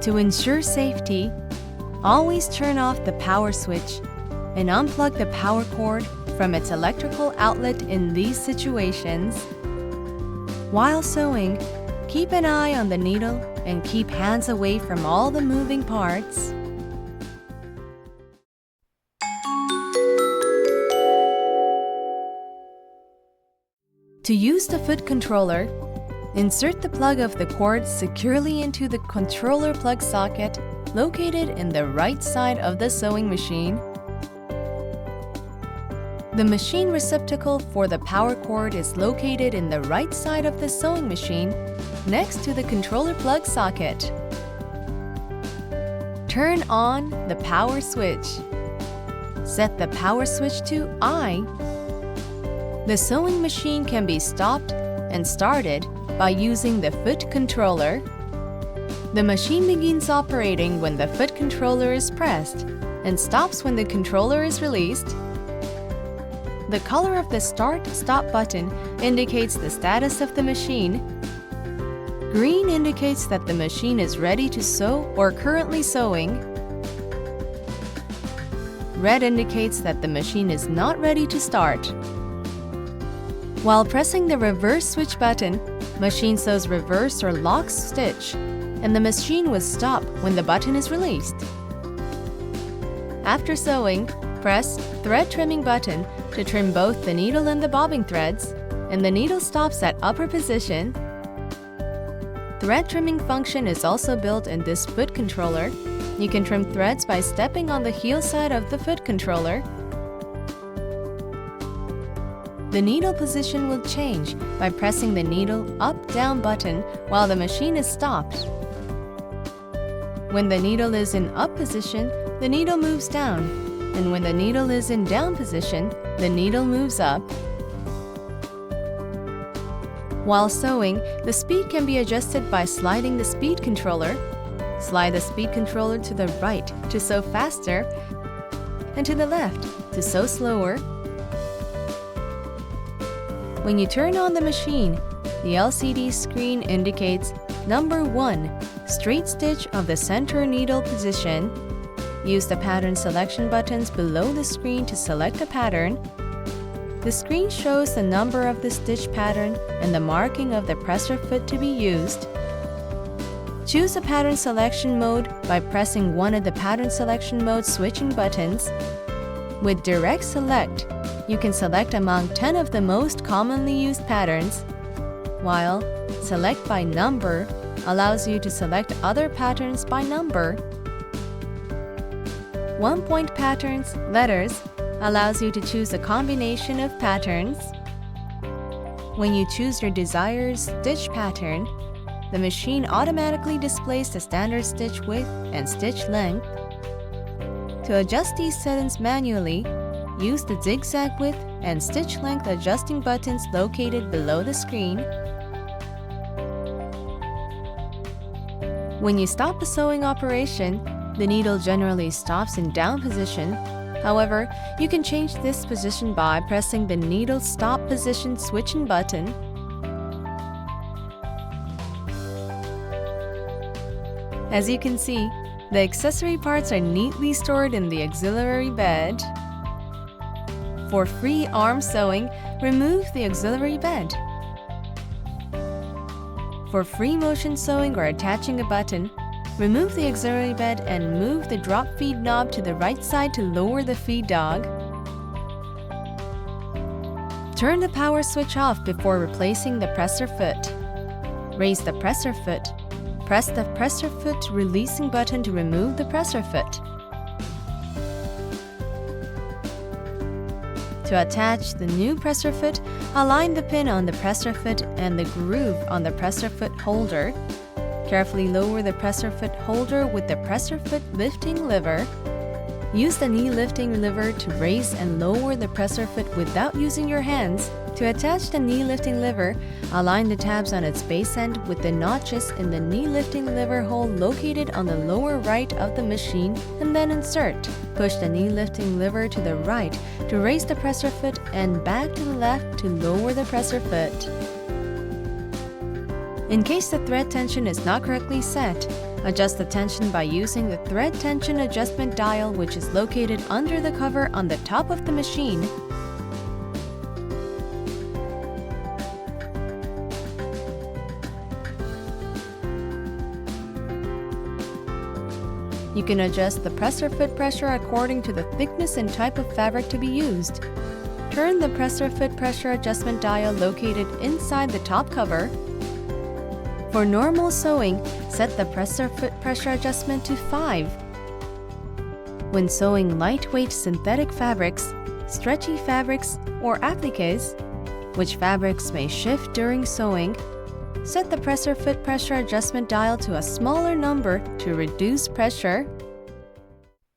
To ensure safety, always turn off the power switch and unplug the power cord from its electrical outlet in these situations. While sewing, keep an eye on the needle and keep hands away from all the moving parts. To use the foot controller, insert the plug of the cord securely into the controller plug socket located in the right side of the sewing machine. The machine receptacle for the power cord is located in the right side of the sewing machine, next to the controller plug socket. Turn on the power switch. Set the power switch to I. The sewing machine can be stopped and started by using the foot controller. The machine begins operating when the foot controller is pressed and stops when the controller is released. The color of the Start/Stop button indicates the status of the machine. Green indicates that the machine is ready to sew or currently sewing. Red indicates that the machine is not ready to start. While pressing the reverse switch button, machine sews reverse or lock stitch, and the machine will stop when the button is released. After sewing, press thread trimming button to trim both the needle and the bobbin threads, and the needle stops at upper position. Thread trimming function is also built in this foot controller. You can trim threads by stepping on the heel side of the foot controller. The needle position will change by pressing the needle up-down button while the machine is stopped. When the needle is in up position, the needle moves down, and when the needle is in down position, the needle moves up. While sewing, the speed can be adjusted by sliding the speed controller. Slide the speed controller to the right to sew faster, and to the left to sew slower. When you turn on the machine, the LCD screen indicates number 1, straight stitch of the center needle position. Use the pattern selection buttons below the screen to select a pattern. The screen shows the number of the stitch pattern and the marking of the presser foot to be used. Choose the pattern selection mode by pressing one of the pattern selection mode switching buttons. With Direct Select, you can select among 10 of the most commonly used patterns, while Select by Number allows you to select other patterns by number. One-point patterns, letters, allows you to choose a combination of patterns. When you choose your desired stitch pattern, the machine automatically displays the standard stitch width and stitch length. To adjust these settings manually, use the zigzag width and stitch length adjusting buttons located below the screen. When you stop the sewing operation, the needle generally stops in down position. However, you can change this position by pressing the needle stop position switching button. As you can see, the accessory parts are neatly stored in the auxiliary bed. For free arm sewing, remove the auxiliary bed. For free motion sewing or attaching a button, remove the auxiliary bed and move the drop feed knob to the right side to lower the feed dog. Turn the power switch off before replacing the presser foot. Raise the presser foot. Press the presser foot releasing button to remove the presser foot. To attach the new presser foot, align the pin on the presser foot and the groove on the presser foot holder. Carefully lower the presser foot holder with the presser foot lifting lever. Use the knee lifting lever to raise and lower the presser foot without using your hands. To attach the knee lifting lever, align the tabs on its base end with the notches in the knee lifting lever hole located on the lower right of the machine, and then insert. Push the knee lifting lever to the right to raise the presser foot and back to the left to lower the presser foot. In case the thread tension is not correctly set, Adjust the tension by using the thread tension adjustment dial, which is located under the cover on the top of the machine. You can adjust the presser fit pressure according to the thickness and type of fabric to be used. Turn the presser fit pressure adjustment dial located inside the top cover. For normal sewing, set the presser fit pressure adjustment to 5. When sewing lightweight synthetic fabrics, stretchy fabrics, or appliques, which fabrics may shift during sewing, set the presser fit pressure adjustment dial to a smaller number to reduce pressure.